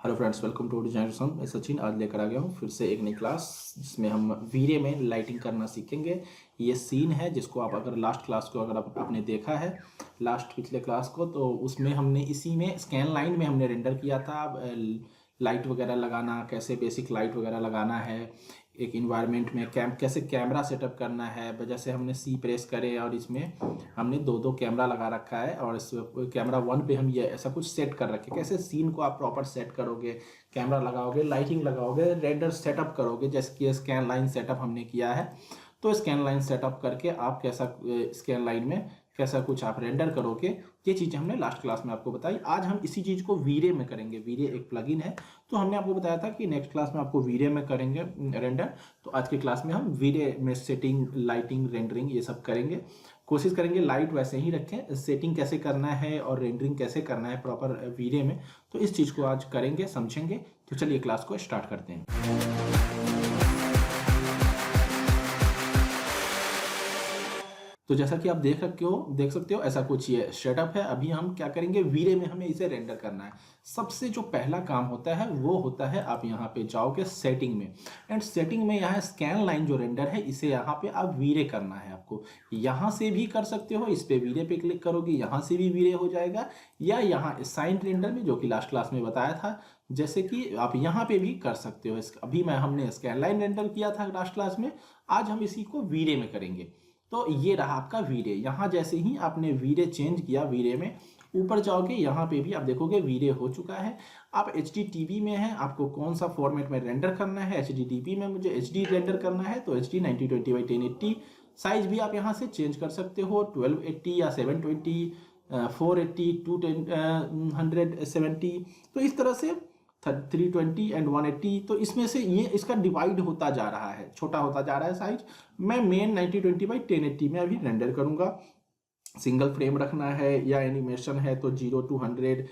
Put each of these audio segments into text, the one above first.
Hello friends, welcome to design sum. मैं सचिन आज लेकर आ गया हूँ फिर से एक नई क्लास जिसमें हम वीरे में लाइटिंग करना सीखेंगे। ये सीन है जिसको आप अगर लास्ट क्लास को अगर आपने देखा है लास्ट पिछले क्लास को, तो उसमें हमने इसी में स्कैन लाइन में हमने रेंडर किया था। लाइट वगैरह लगाना, कैसे बेसिक लाइट वगैरह लगाना है एक इन्वायरमेंट में, कैसे कैमरा सेटअप करना है। वजह से हमने सी प्रेस करे और इसमें हमने दो कैमरा लगा रखा है और इस कैमरा 1 पे हम ये ऐसा कुछ सेट कर रखे। कैसे सीन को आप प्रॉपर सेट करोगे, कैमरा लगाओगे, लाइटिंग लगाओगे, रेंडर सेटअप करोगे, जैसे कि स्कैन लाइन सेटअप हमने किया है। तो स्कैन लाइन सेटअप करके आप कैसा स्कैन लाइन में कैसा कुछ आप रेंडर करोगे, ये चीज़ें हमने लास्ट क्लास में आपको बताई। आज हम इसी चीज़ को वीरे में करेंगे। वीरे एक प्लगइन है, तो हमने आपको बताया था कि नेक्स्ट क्लास में आपको वीरे में करेंगे रेंडर। तो आज की क्लास में हम वीरे में सेटिंग, लाइटिंग, रेंडरिंग ये सब करेंगे। कोशिश करेंगे लाइट वैसे ही रखें, सेटिंग कैसे करना है और रेंडरिंग कैसे करना है प्रॉपर वीरे में, तो इस चीज़ को आज करेंगे, समझेंगे। तो चलिए क्लास को स्टार्ट करते हैं। तो जैसा कि आप देख सकते हो ऐसा कुछ ये सेटअप है। अभी हम क्या करेंगे, वीरे में हमें इसे रेंडर करना है। सबसे जो पहला काम होता है वो होता है, आप यहाँ पे जाओगे सेटिंग में, एंड सेटिंग में यहाँ स्कैन लाइन जो रेंडर है इसे यहाँ पे आप वीरे करना है। आपको यहाँ से भी कर सकते हो, इस पे वीरे पे क्लिक करोगे यहाँ से भी वीरे हो जाएगा, या यहाँ साइन रेंडर में जो कि लास्ट क्लास में बताया था, जैसे कि आप यहाँ पे भी कर सकते हो। अभी हमने स्कैन लाइन रेंडर किया था लास्ट क्लास में, आज हम इसी को वीरे में करेंगे। तो ये रहा आपका वीरे। यहाँ जैसे ही आपने वीरे चेंज किया, वीरे में ऊपर जाओगे, यहाँ पे भी आप देखोगे वीरे हो चुका है। आप HDTV में हैं, आपको कौन सा फॉर्मेट में रेंडर करना है। HDTV में मुझे HD रेंडर करना है, तो HD 1920x1080 साइज भी आप यहाँ से चेंज कर सकते हो, 1280 या 720, 480, 270। तो इस तरह से 320 एंड 180, तो इसमें से ये इसका डिवाइड होता जा रहा है, छोटा होता जा रहा है साइज। मैं मेन 1920x1080 में अभी रेंडर करूंगा। सिंगल फ्रेम रखना है या एनिमेशन है तो 0 to 100,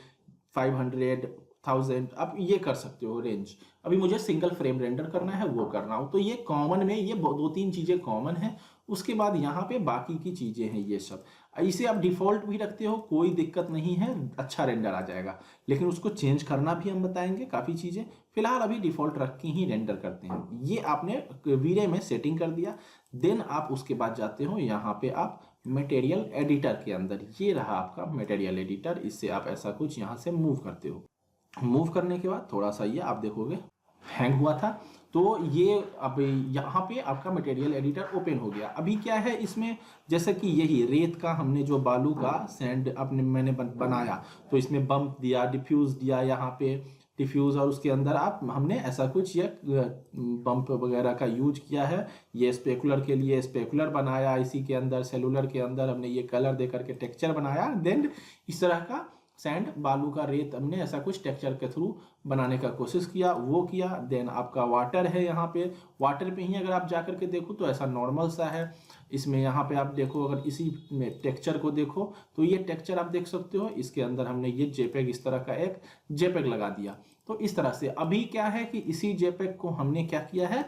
500, 1000 आप ये कर सकते हो रेंज। अभी मुझे सिंगल फ्रेम रेंडर करना है, वो कर रहा हूँ। तो ये कॉमन में ये दो तीन चीज़ें कॉमन है। उसके बाद यहाँ पे बाकी की चीज़ें हैं ये सब। इसे आप डिफ़ॉल्ट भी रखते हो, कोई दिक्कत नहीं है, अच्छा रेंडर आ जाएगा। लेकिन उसको चेंज करना भी हम बताएंगे काफ़ी चीज़ें। फिलहाल अभी डिफ़ॉल्ट रख के ही रेंडर करते हैं। ये आपने वीरे में सेटिंग कर दिया। देन आप उसके बाद जाते हो यहाँ पे आप मटेरियल एडिटर के अंदर। ये रहा आपका मटेरियल एडिटर। इससे आप ऐसा कुछ यहाँ से मूव करते हो। मूव करने के बाद थोड़ा सा ये आप देखोगे हैंग हुआ था, तो ये अब यहाँ पे आपका मटेरियल एडिटर ओपन हो गया। अभी क्या है इसमें, जैसे कि यही रेत का हमने जो बालू का सैंड मैंने बनाया, तो इसमें बम्प दिया, डिफ्यूज दिया, यहाँ पे डिफ्यूज, और उसके अंदर हमने ऐसा कुछ ये बम्प वगैरह का यूज किया है। ये स्पेकुलर के लिए स्पेकुलर बनाया, इसी के अंदर सेलुलर के अंदर हमने ये कलर दे करके टेक्सचर बनाया। देन इस तरह का सैंड, बालू का, रेत, हमने ऐसा कुछ टेक्सचर के थ्रू बनाने का कोशिश किया, वो किया। देन आपका वाटर है, यहाँ पे वाटर पे ही अगर आप जा करके देखो तो ऐसा नॉर्मल सा है। इसमें यहाँ पे आप देखो, अगर इसी में टेक्सचर को देखो तो ये टेक्सचर आप देख सकते हो। इसके अंदर हमने ये जेपेग, इस तरह का एक जेपेग लगा दिया। तो इस तरह से अभी क्या है कि इसी जेपेग को हमने क्या किया है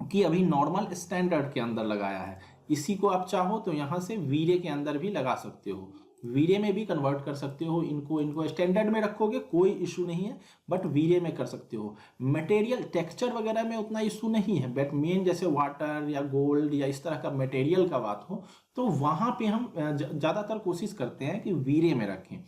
कि अभी नॉर्मल स्टैंडर्ड के अंदर लगाया है। इसी को आप चाहो तो यहाँ से वीरे के अंदर भी लगा सकते हो, वीरे में भी कन्वर्ट कर सकते हो। इनको स्टैंडर्ड में रखोगे कोई इशू नहीं है, बट वीरे में कर सकते हो। मटेरियल टेक्सचर वगैरह में उतना इशू नहीं है, बट मेन जैसे वाटर या गोल्ड या इस तरह का मटेरियल का बात हो तो वहाँ पे हम ज़्यादातर कोशिश करते हैं कि वीरे में रखें।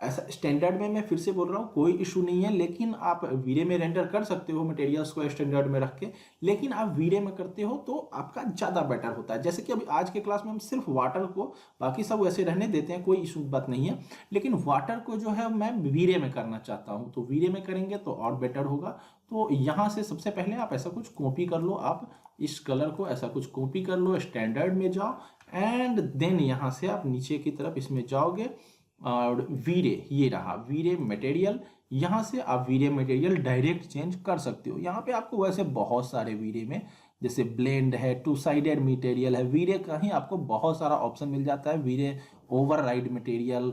ऐसा स्टैंडर्ड में मैं फिर से बोल रहा हूँ कोई इशू नहीं है, लेकिन आप वीरे में रेंडर कर सकते हो मटेरियल्स को स्टैंडर्ड में रख के, लेकिन आप वीरे में करते हो तो आपका ज़्यादा बेटर होता है। जैसे कि अभी आज के क्लास में हम सिर्फ वाटर को, बाकी सब वैसे रहने देते हैं, कोई इशू बात नहीं है, लेकिन वाटर को जो है मैं वीरे में करना चाहता हूँ, तो वीरे में करेंगे तो और बेटर होगा। तो यहाँ से सबसे पहले आप ऐसा कुछ कॉपी कर लो, आप इस कलर को ऐसा कुछ कॉपी कर लो, स्टैंडर्ड में जाओ, एंड देन यहाँ से आप नीचे की तरफ इसमें जाओगे और वीरे, ये रहा वीरे मटेरियल। यहाँ से आप वीरे मटेरियल डायरेक्ट चेंज कर सकते हो। यहाँ पे आपको वैसे बहुत सारे वीरे में, जैसे ब्लेंड है, टू साइडेड मटेरियल है, वीरे का ही आपको बहुत सारा ऑप्शन मिल जाता है, वीरे ओवरराइड मटेरियल,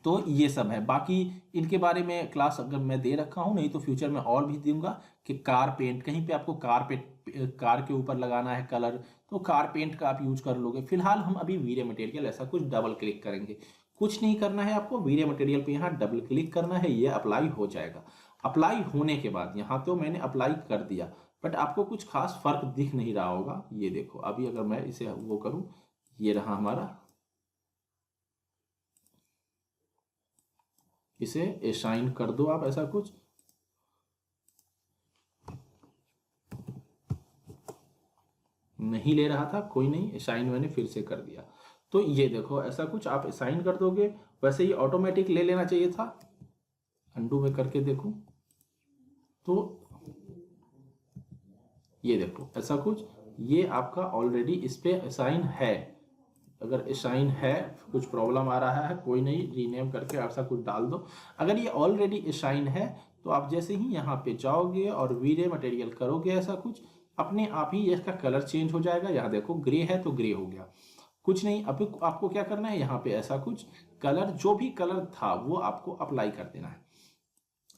तो ये सब है। बाकी इनके बारे में क्लास अगर मैं दे रखा हूँ, नहीं तो फ्यूचर में और भी दूंगा कि कार पेंट, कहीं पे आपको कार के ऊपर लगाना है कलर, तो कार पेंट का आप यूज कर लोगे। फिलहाल हम अभी वीरे मटेरियल ऐसा कुछ डबल क्लिक करेंगे। कुछ नहीं करना है आपको, वीरे मटेरियल पे यहाँ डबल क्लिक करना है, ये अप्लाई हो जाएगा। अप्लाई होने के बाद यहाँ तो मैंने अप्लाई कर दिया, बट आपको कुछ खास फर्क दिख नहीं रहा होगा। ये देखो अभी अगर मैं इसे वो करूं, ये रहा हमारा, इसे असाइन कर दो आप, ऐसा कुछ नहीं ले रहा था, कोई नहीं, असाइन मैंने फिर से कर दिया। तो ये देखो ऐसा कुछ आप असाइन कर दोगे। वैसे ये ऑटोमेटिक ले लेना चाहिए था, अंडू में करके देखूं तो ये देखो ऐसा कुछ, ये आपका ऑलरेडी इस पे असाइन है। अगर असाइन है, कुछ प्रॉब्लम आ रहा है, कोई नहीं, रीनेम करके ऐसा कुछ डाल दो। अगर ये ऑलरेडी असाइन है तो आप जैसे ही यहाँ पे जाओगे और वीरे मटेरियल करोगे ऐसा कुछ, अपने आप ही इसका कलर चेंज हो जाएगा। यहाँ देखो ग्रे है तो ग्रे हो गया, कुछ नहीं। अभी आपको क्या करना है, यहाँ पे ऐसा कुछ कलर, जो भी कलर था वो आपको अप्लाई कर देना है।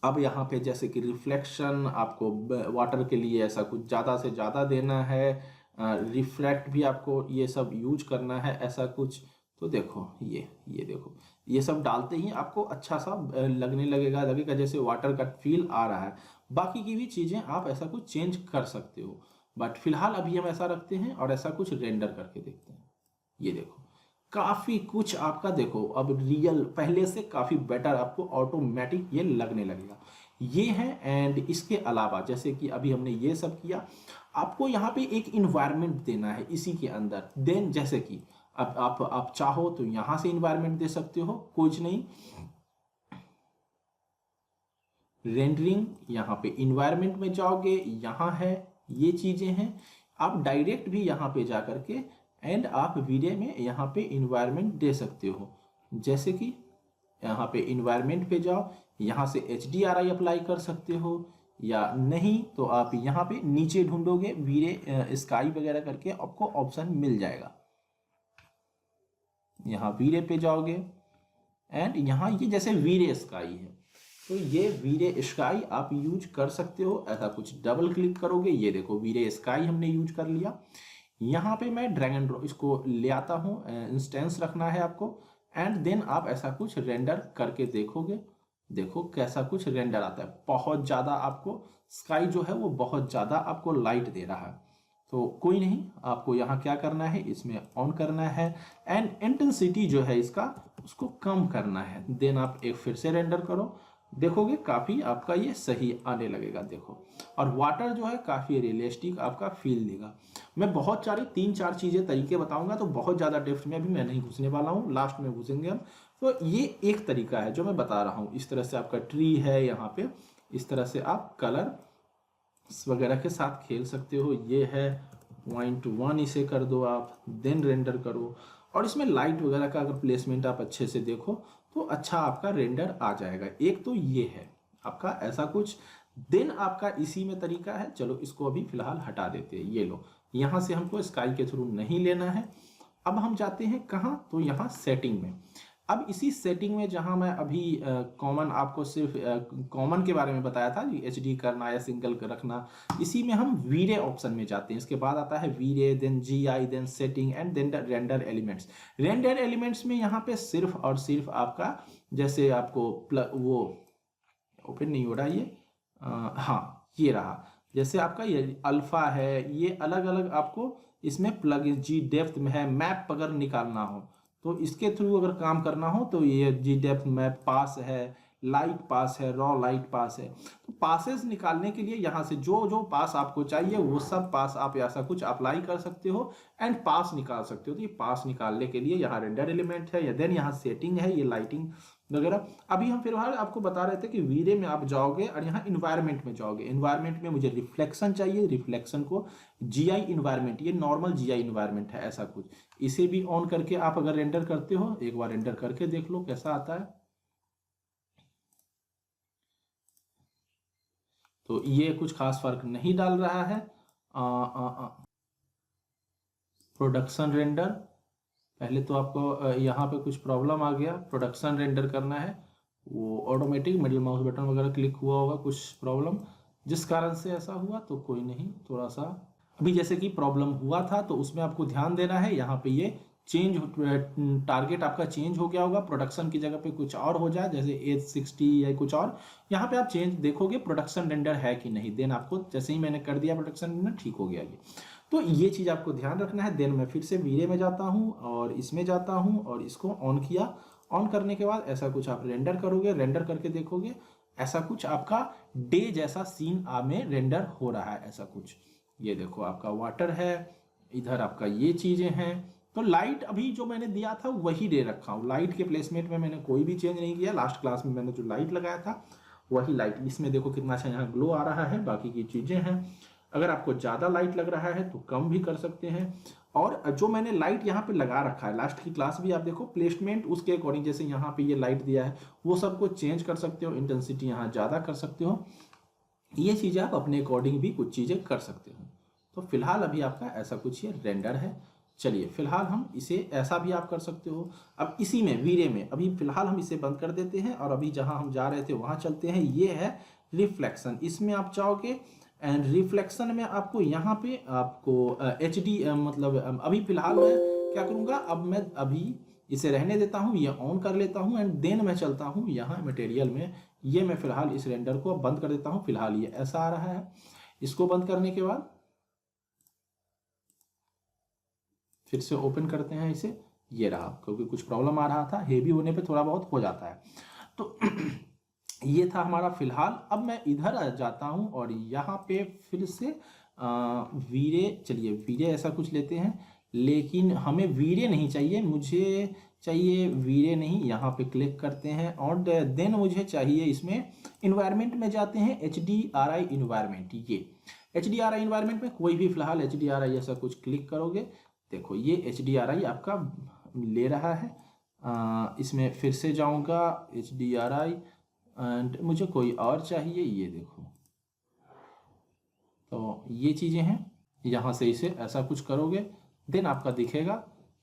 अब यहाँ पे जैसे कि रिफ्लेक्शन आपको वाटर के लिए ऐसा कुछ ज़्यादा से ज़्यादा देना है, रिफ्लेक्ट भी आपको ये सब यूज करना है ऐसा कुछ। तो देखो ये देखो, ये सब डालते ही आपको अच्छा सा लगने लगेगा जैसे वाटर का फील आ रहा है। बाकी की भी चीज़ें आप ऐसा कुछ चेंज कर सकते हो, बट फिलहाल अभी हम ऐसा रखते हैं और ऐसा कुछ रेंडर करके देखते हैं। ये देखो काफी कुछ आपका देखो अब रियल पहले से काफी बेटर आपको ऑटोमेटिक ये लगने लगेगा। ये है। एंड इसके अलावा जैसे कि अभी हमने ये सब किया, आपको यहाँ पे एक इन्वायरमेंट देना है इसी के अंदर। देन जैसे कि अब आप चाहो तो यहां से इन्वायरमेंट दे सकते हो, कुछ नहीं, रेंडरिंग, यहाँ पे इन्वायरमेंट में जाओगे, यहाँ है ये चीजें हैं। आप डायरेक्ट भी यहाँ पे जा करके एंड आप वीडियो में यहाँ पे इन्वायरमेंट दे सकते हो। जैसे कि यहाँ पे इन्वायरमेंट पे जाओ, यहाँ से HDRI अप्लाई कर सकते हो, या नहीं तो आप यहाँ पे नीचे ढूंढोगे वीरे स्काई वगैरह करके आपको ऑप्शन मिल जाएगा। यहाँ वीरे पे जाओगे एंड यहाँ ये जैसे वीरे स्काई है, तो ये वीरे स्काई आप यूज कर सकते हो। ऐसा कुछ डबल क्लिक करोगे, ये देखो वीरे स्काई हमने यूज कर लिया। यहाँ पे मैं ड्रैग एंड ड्रॉप इसको ले आता हूँ, इंस्टेंस रखना है आपको, एंड देन आप ऐसा कुछ रेंडर करके देखोगे। देखो कैसा कुछ रेंडर आता है, बहुत ज़्यादा आपको स्काई जो है वो बहुत ज़्यादा आपको लाइट दे रहा है। तो कोई नहीं, आपको यहाँ क्या करना है, इसमें ऑन करना है एंड इंटेंसिटी जो है इसका उसको कम करना है। देन आप एक फिर से रेंडर करो, देखोगे काफ़ी आपका ये सही आने लगेगा। देखो, और वाटर जो है काफ़ी रियलिस्टिक आपका फील देगा। मैं बहुत सारी 3-4 चीज़ें तरीके बताऊंगा, तो बहुत ज़्यादा डेप्थ में अभी मैं नहीं घुसने वाला हूँ, लास्ट में घुसेंगे हम। तो ये एक तरीका है जो मैं बता रहा हूँ। इस तरह से आपका ट्री है, यहाँ पे इस तरह से आप कलर वगैरह के साथ खेल सकते हो। ये है 1:1, इसे कर दो आप, देन रेंडर करो। और इसमें लाइट वगैरह का अगर प्लेसमेंट आप अच्छे से देखो तो अच्छा आपका रेंडर आ जाएगा। एक तो ये है आपका ऐसा कुछ। देन आपका इसी में तरीका है, चलो इसको अभी फिलहाल हटा देते हैं। ये लो, यहाँ से हमको स्काई के थ्रू नहीं लेना है। अब हम जाते हैं कहाँ, तो यहाँ सेटिंग में। अब इसी सेटिंग में जहां मैं अभी कॉमन आपको सिर्फ कॉमन के बारे में बताया था, HD करना या सिंगल रखना, इसी में हम वीरे ऑप्शन में जाते हैं। इसके बाद आता है VRay, then GI, then setting and then render elements. Render elements में यहाँ पे सिर्फ और सिर्फ आपका जैसे आपको वो ओपन नहीं हो रहा ये, हाँ ये रहा, जैसे आपका ये अल्फा है, ये अलग अलग आपको इसमें प्लग जी डेप्थ में है। मैप अगर निकालना हो तो इसके थ्रू अगर काम करना हो तो ये जी डेप्थ मैप पास है, लाइट पास है, रॉ लाइट पास है। तो पासेस निकालने के लिए यहाँ से जो जो पास आपको चाहिए वो सब पास आप ऐसा कुछ अप्लाई कर सकते हो एंड पास निकाल सकते हो। तो ये पास निकालने के लिए यहाँ रेंडर एलिमेंट है, या देन यहाँ सेटिंग है, ये लाइटिंग वगैरह। अभी हम फिलहाल आपको बता रहे थे कि वीरे में आप जाओगे और यहाँ इन्वायरमेंट में जाओगे। इन्वायरमेंट में मुझे रिफ्लेक्शन चाहिए, रिफ्लेक्शन को GI इन्वायरमेंट, ये नॉर्मल GI इन्वायरमेंट है ऐसा कुछ। इसे भी ऑन करके आप अगर रेंडर करते हो, एक बार रेंडर करके देख लो कैसा आता है। तो ये कुछ खास फर्क नहीं डाल रहा है। प्रोडक्शन रेंडर, पहले तो आपको यहाँ पे कुछ प्रॉब्लम आ गया, प्रोडक्शन रेंडर करना है, वो ऑटोमेटिक मिडिल माउस बटन वगैरह क्लिक हुआ होगा, कुछ प्रॉब्लम जिस कारण से ऐसा हुआ। तो कोई नहीं, थोड़ा सा अभी जैसे कि प्रॉब्लम हुआ था तो उसमें आपको ध्यान देना है। यहाँ पे ये चेंज, टारगेट आपका चेंज हो गया होगा, प्रोडक्शन की जगह पे कुछ और हो जाए, जैसे H60 या कुछ और। यहाँ पे आप चेंज देखोगे प्रोडक्शन रेंडर है कि नहीं, देन आपको जैसे ही मैंने कर दिया प्रोडक्शन रेंडर, ठीक हो गया ये। तो ये चीज़ आपको ध्यान रखना है। देन मैं फिर से वीरे में जाता हूँ और इसमें जाता हूँ और इसको ऑन किया। ऑन करने के बाद ऐसा कुछ आप रेंडर करोगे, रेंडर करके देखोगे ऐसा कुछ आपका डे जैसा सीन में रेंडर हो रहा है, ऐसा कुछ। ये देखो आपका वाटर है, इधर आपका ये चीज़ें हैं। तो लाइट अभी जो मैंने दिया था वही दे रखा हूँ, लाइट के प्लेसमेंट में मैंने कोई भी चेंज नहीं किया। लास्ट क्लास में मैंने जो लाइट लगाया था वही लाइट, इसमें देखो कितना अच्छा यहाँ ग्लो आ रहा है, बाकी की चीज़ें हैं। अगर आपको ज़्यादा लाइट लग रहा है तो कम भी कर सकते हैं। और जो मैंने लाइट यहाँ पे लगा रखा है, लास्ट की क्लास भी आप देखो प्लेसमेंट उसके अकॉर्डिंग, जैसे यहाँ पे ये लाइट दिया है वो सबको चेंज कर सकते हो, इंटेंसिटी यहाँ ज़्यादा कर सकते हो, ये चीज़ें आप अपने अकॉर्डिंग भी कुछ चीज़ें कर सकते हो। तो फिलहाल अभी आपका ऐसा कुछ ये रेंडर है। चलिए फिलहाल हम इसे ऐसा भी आप कर सकते हो। अब इसी में वीरे में अभी फिलहाल हम इसे बंद कर देते हैं और अभी जहाँ हम जा रहे थे वहाँ चलते हैं। ये है रिफ्लेक्शन, इसमें आप चाहोगे एंड रिफ्लेक्शन में आपको यहाँ पे आपको HD मतलब अभी फिलहाल मैं क्या करूँगा, अब मैं अभी इसे रहने देता हूँ, ये ऑन कर लेता हूँ एंड देन मैं चलता हूँ यहाँ मटेरियल में। ये मैं फिलहाल इस रेंडर को अब बंद कर देता हूँ। फिलहाल ये ऐसा आ रहा है। इसको बंद करने के बाद फिर से ओपन करते हैं इसे, ये रहा, क्योंकि कुछ प्रॉब्लम आ रहा था, हेवी होने पे थोड़ा बहुत हो जाता है। तो ये था हमारा फिलहाल। अब मैं इधर आ जाता हूँ और यहाँ पे फिर से वीरे, चलिए वीरे ऐसा कुछ लेते हैं, लेकिन हमें वीरे नहीं चाहिए, मुझे चाहिए वीरे नहीं। यहाँ पे क्लिक करते हैं और देन मुझे चाहिए इसमें इन्वायरमेंट में जाते हैं, HDRI इन्वायरमेंट। ये HDRI इन्वायरमेंट में कोई भी फिलहाल HDRI ऐसा कुछ क्लिक करोगे, देखो ये HDRI आपका ले रहा है। इसमें फिर से जाऊंगा HDRI एंड मुझे कोई और चाहिए, ये देखो। तो ये चीज़ें हैं, यहाँ से इसे ऐसा कुछ करोगे देन आपका दिखेगा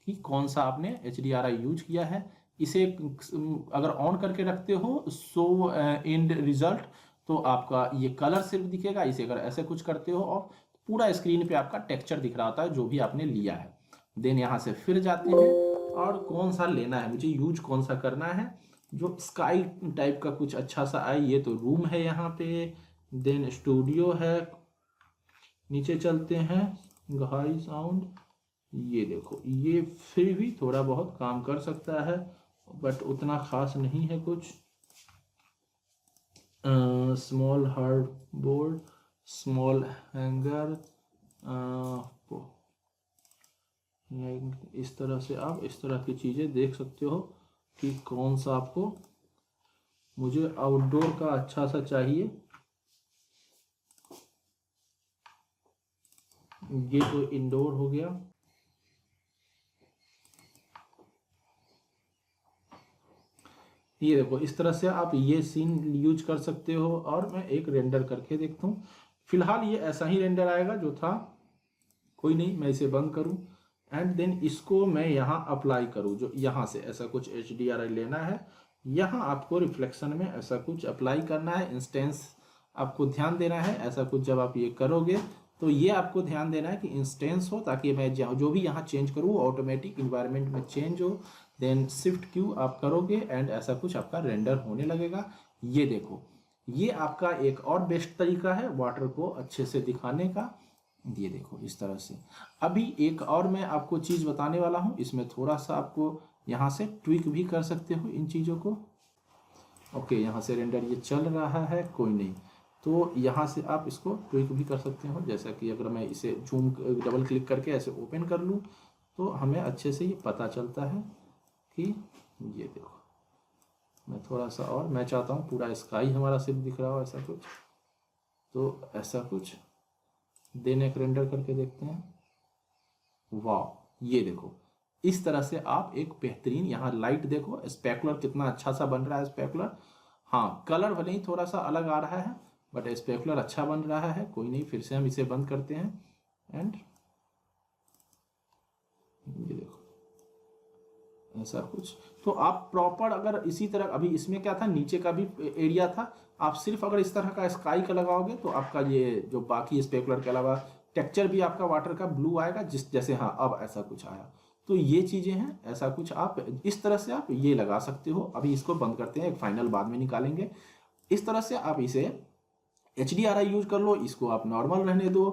कि कौन सा आपने HDRI यूज किया है। इसे अगर ऑन करके रखते हो शो एंड रिजल्ट, तो आपका ये कलर सिर्फ दिखेगा। इसे अगर ऐसे कुछ करते हो और पूरा स्क्रीन पे आपका टेक्सचर दिख रहा होता है जो भी आपने लिया है। देन यहाँ से फिर जाते हैं और कौन सा लेना है, मुझे यूज कौन सा करना है, जो स्काई टाइप का कुछ अच्छा सा आए। ये तो रूम है यहाँ पे, देन स्टूडियो है, नीचे चलते हैं हाई साउंड। ये देखो ये फिर भी थोड़ा बहुत काम कर सकता है बट उतना खास नहीं है कुछ। Small hard board, small hanger, इस तरह से आप इस तरह की चीज़ें देख सकते हो कि कौन सा आपको, मुझे आउटडोर का अच्छा सा चाहिए। ये तो इंडोर हो गया। ये देखो इस तरह से आप ये सीन यूज कर सकते हो। और मैं एक रेंडर करके देखता हूँ। फिलहाल ये ऐसा ही रेंडर आएगा जो था, कोई नहीं, मैं इसे बंद करूँ एंड देन इसको मैं यहाँ अप्लाई करूँ। जो यहाँ से ऐसा कुछ HDRI लेना है, यहाँ आपको रिफ्लेक्शन में ऐसा कुछ अप्लाई करना है। इंस्टेंस आपको ध्यान देना है, ऐसा कुछ जब आप ये करोगे तो ये आपको ध्यान देना है कि इंस्टेंस हो, ताकि मैं जो भी यहाँ चेंज करूँ ऑटोमेटिक इन्वायरमेंट में चेंज हो। देन शिफ्ट Q आप करोगे एंड ऐसा कुछ आपका रेंडर होने लगेगा। ये देखो ये आपका एक और बेस्ट तरीका है वाटर को अच्छे से दिखाने का। ये देखो इस तरह से। अभी एक और मैं आपको चीज़ बताने वाला हूँ, इसमें थोड़ा सा आपको यहाँ से ट्विक भी कर सकते हो इन चीज़ों को। ओके, यहाँ से रेंडर ये चल रहा है, कोई नहीं, तो यहाँ से आप इसको ट्विक भी कर सकते हो। जैसा कि अगर मैं इसे जूम डबल क्लिक करके ऐसे ओपन कर लूँ तो हमें अच्छे से ये पता चलता है कि ये देखो, मैं थोड़ा सा और, मैं चाहता हूँ पूरा स्काई हमारा सिर्फ दिख रहा हो ऐसा कुछ, तो ऐसा कुछ देन एक रेंडर करके देखते हैं। वाह, ये देखो इस तरह से आप एक बेहतरीन, यहाँ लाइट देखो, स्पेकुलर कितना अच्छा सा बन रहा है स्पेकुलर। हाँ, कलर भले ही थोड़ा सा अलग आ रहा है बट स्पेकुलर अच्छा बन रहा है। कोई नहीं, फिर से हम इसे बंद करते हैं एंड ये देखो ऐसा कुछ। तो आप प्रॉपर अगर इसी तरह, अभी इसमें क्या था, नीचे का भी एरिया था, आप सिर्फ अगर इस तरह का स्काई का लगाओगे तो आपका ये जो बाकी स्पेकुलर के अलावा टेक्सचर भी आपका वाटर का ब्लू आएगा, जिस जैसे, हाँ अब ऐसा कुछ आया। तो ये चीज़ें हैं, ऐसा कुछ आप इस तरह से आप ये लगा सकते हो। अभी इसको बंद करते हैं, एक फाइनल बाद में निकालेंगे। इस तरह से आप इसे HDRI यूज कर लो, इसको आप नॉर्मल रहने दो,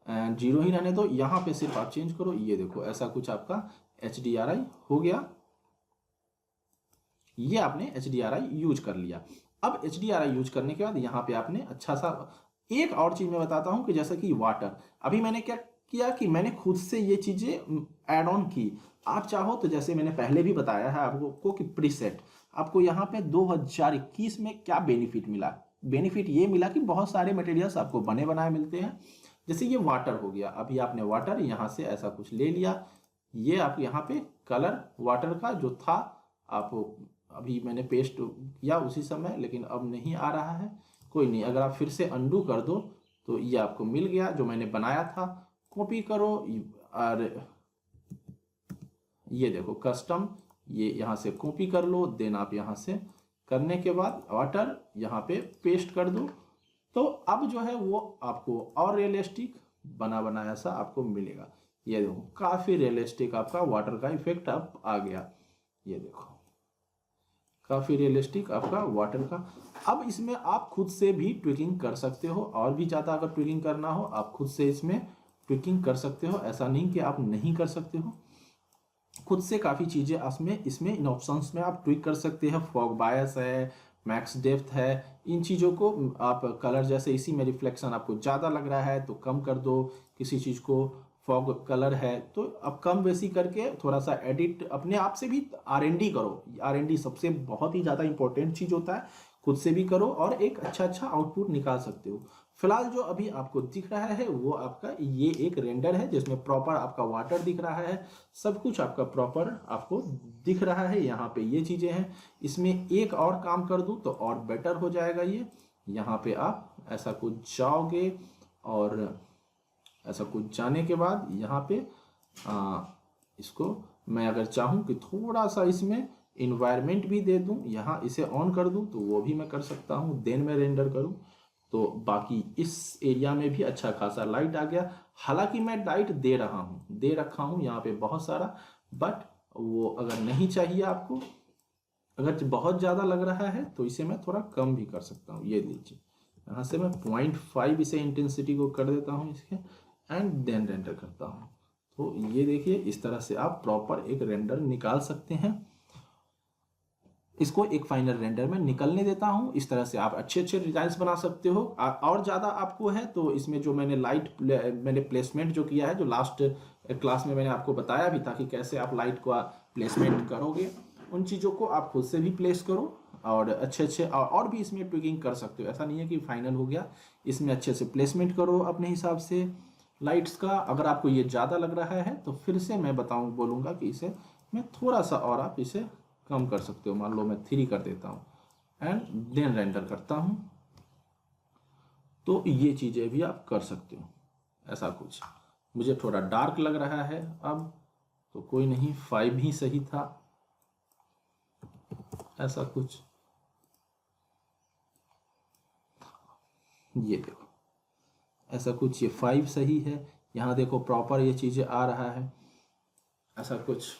0 ही रहने दो। यहाँ पे सिर्फ आप चेंज करो, ये देखो ऐसा कुछ आपका HDRI हो गया। ये आपने HDRI यूज कर लिया। अब HDRI यूज करने के बाद यहाँ पे आपने अच्छा सा एक और चीज मैं बताता हूँ कि जैसे कि वाटर, अभी मैंने क्या किया कि मैंने खुद से ये चीजें ऐड ऑन की। आप चाहो तो जैसे मैंने पहले भी बताया है आपको कि प्रीसेट, आपको यहाँ पे 2021 में क्या बेनिफिट मिला। बेनिफिट ये मिला कि बहुत सारे मटेरियल्स आपको बने बनाए मिलते हैं। जैसे ये वाटर हो गया, अभी आपने वाटर यहाँ से ऐसा कुछ ले लिया, ये आप यहाँ पे कलर वाटर का जो था आप अभी मैंने पेस्ट किया उसी समय, लेकिन अब नहीं आ रहा है। कोई नहीं, अगर आप फिर से अंडू कर दो तो ये आपको मिल गया जो मैंने बनाया था। कॉपी करो और ये देखो कस्टम, ये यहाँ से कॉपी कर लो, देन आप यहाँ से करने के बाद वाटर यहाँ पे पेस्ट कर दो। तो अब जो है वो आपको और रियलिस्टिक बना बनाया सा आपको मिलेगा। ये देखो काफ़ी रियलिस्टिक आपका वाटर का इफेक्ट अब आ गया। ये देखो काफ़ी रियलिस्टिक आपका वाटर का। अब इसमें आप खुद से भी ट्विकिंग कर सकते हो, और भी ज़्यादा अगर ट्विकिंग करना हो आप खुद से इसमें ट्विकिंग कर सकते हो, ऐसा नहीं कि आप नहीं कर सकते हो। खुद से काफ़ी चीज़ें इसमें इन ऑप्शंस में आप ट्विक कर सकते हैं। फॉग बायस है, मैक्स डेप्थ है, इन चीज़ों को आप कलर जैसे इसी में रिफ्लेक्शन आपको ज़्यादा लग रहा है तो कम कर दो। किसी चीज़ को फॉग कलर है तो अब कम बेसी करके थोड़ा सा एडिट अपने आप से भी R&D करो। R&D सबसे बहुत ही ज़्यादा इंपॉर्टेंट चीज़ होता है, खुद से भी करो और एक अच्छा आउटपुट निकाल सकते हो। फिलहाल जो अभी आपको दिख रहा है वो आपका ये एक रेंडर है जिसमें प्रॉपर आपका वाटर दिख रहा है, सब कुछ आपका प्रॉपर आपको दिख रहा है। यहाँ पे ये चीज़ें हैं, इसमें एक और काम कर दूँ तो और बेटर हो जाएगा। ये यहाँ पे आप ऐसा कुछ जाओगे और ऐसा कुछ जाने के बाद यहाँ पे इसको मैं अगर चाहूँ कि थोड़ा सा इसमें इन्वायरमेंट भी दे दूँ, यहाँ इसे ऑन कर दूँ तो वो भी मैं कर सकता हूँ। देन मैं रेंडर करूँ तो बाकी इस एरिया में भी अच्छा खासा लाइट आ गया। हालांकि मैं लाइट दे रखा हूँ यहाँ पे बहुत सारा, बट वो अगर नहीं चाहिए आपको, अगर बहुत ज़्यादा लग रहा है तो इसे मैं थोड़ा कम भी कर सकता हूँ। ये लीजिए यहाँ से मैं 0.5 इसे इंटेंसिटी को कर देता हूँ इसके, एंड देन रेंडर करता हूँ। तो ये देखिए इस तरह से आप प्रॉपर एक रेंडर निकाल सकते हैं। इसको एक फाइनल रेंडर में निकलने देता हूँ। इस तरह से आप अच्छे डिजाइन्स बना सकते हो। और ज़्यादा आपको है तो इसमें जो मैंने मैंने प्लेसमेंट जो किया है, जो लास्ट क्लास में मैंने आपको बताया भी था कि कैसे आप लाइट को प्लेसमेंट करोगे, उन चीज़ों को आप खुद से भी प्लेस करो और अच्छे और भी इसमें ट्विकिंग कर सकते हो। ऐसा नहीं है कि फाइनल हो गया, इसमें अच्छे से प्लेसमेंट करो अपने हिसाब से लाइट्स का। अगर आपको ये ज़्यादा लग रहा है तो फिर से मैं बोलूँगा कि इसे मैं थोड़ा सा और आप इसे कम कर सकते हो। मान लो मैं 3 कर देता हूँ एंड देन रेंडर करता हूँ, तो ये चीज़ें भी आप कर सकते हो। ऐसा कुछ मुझे थोड़ा डार्क लग रहा है अब, तो कोई नहीं, 5 ही सही था। ऐसा कुछ ये देखो ऐसा कुछ, ये 5 सही है। यहाँ देखो प्रॉपर ये चीज़ें आ रहा है, ऐसा कुछ।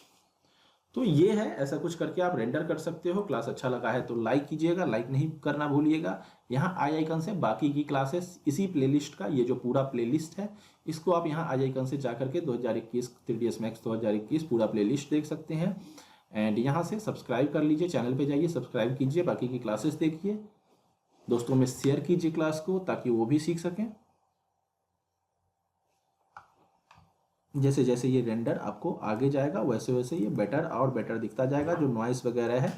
तो ये है, ऐसा कुछ करके आप रेंडर कर सकते हो। क्लास अच्छा लगा है तो लाइक कीजिएगा, लाइक नहीं करना भूलिएगा। यहाँ आई आइकन से बाकी की क्लासेस इसी प्लेलिस्ट का, ये जो पूरा प्लेलिस्ट है इसको आप यहाँ आई आइकन से जाकर के 2021 3ds Max 2021 पूरा प्लेलिस्ट देख सकते हैं। एंड यहाँ से सब्सक्राइब कर लीजिए, चैनल पे जाइए, सब्सक्राइब कीजिए, बाकी की क्लासेस देखिए, दोस्तों में शेयर कीजिए क्लास को ताकि वो भी सीख सकें। जैसे जैसे ये रेंडर आपको आगे जाएगा वैसे वैसे ये बेटर और बेटर दिखता जाएगा। जो नॉइस वगैरह है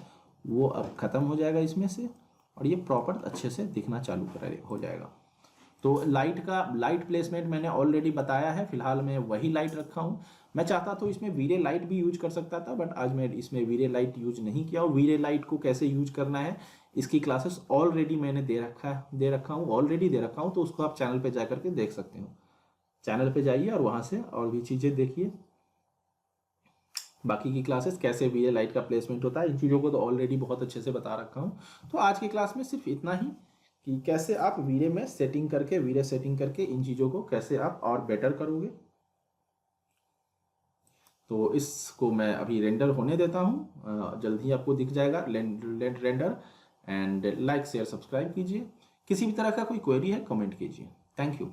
वो अब ख़त्म हो जाएगा इसमें से, और ये प्रॉपर अच्छे से दिखना चालू हो जाएगा। तो लाइट प्लेसमेंट मैंने ऑलरेडी बताया है, फिलहाल मैं वही लाइट रखा हूँ। मैं चाहता तो इसमें वीरे लाइट भी यूज कर सकता था, बट आज मैं इसमें वीरे लाइट यूज नहीं किया। और वीरे लाइट को कैसे यूज करना है इसकी क्लासेस ऑलरेडी मैंने दे रखा हूँ, तो उसको आप चैनल पे जाकर के देख सकते हो। चैनल पे जाइए और वहां से और भी चीजें देखिए, बाकी की क्लासेस कैसे वीरे लाइट का प्लेसमेंट होता है, इन चीज़ों को तो ऑलरेडी बहुत अच्छे से बता रखा हूँ। तो आज की क्लास में सिर्फ इतना ही कि कैसे आप वीरे सेटिंग करके इन चीज़ों को कैसे आप और बेटर करोगे। तो इसको मैं अभी रेंडर होने देता हूँ, जल्द ही आपको दिख जाएगा render. And like share subscribe कीजिए। किसी भी तरह का कोई क्वेरी है कमेंट कीजिए। Thank you.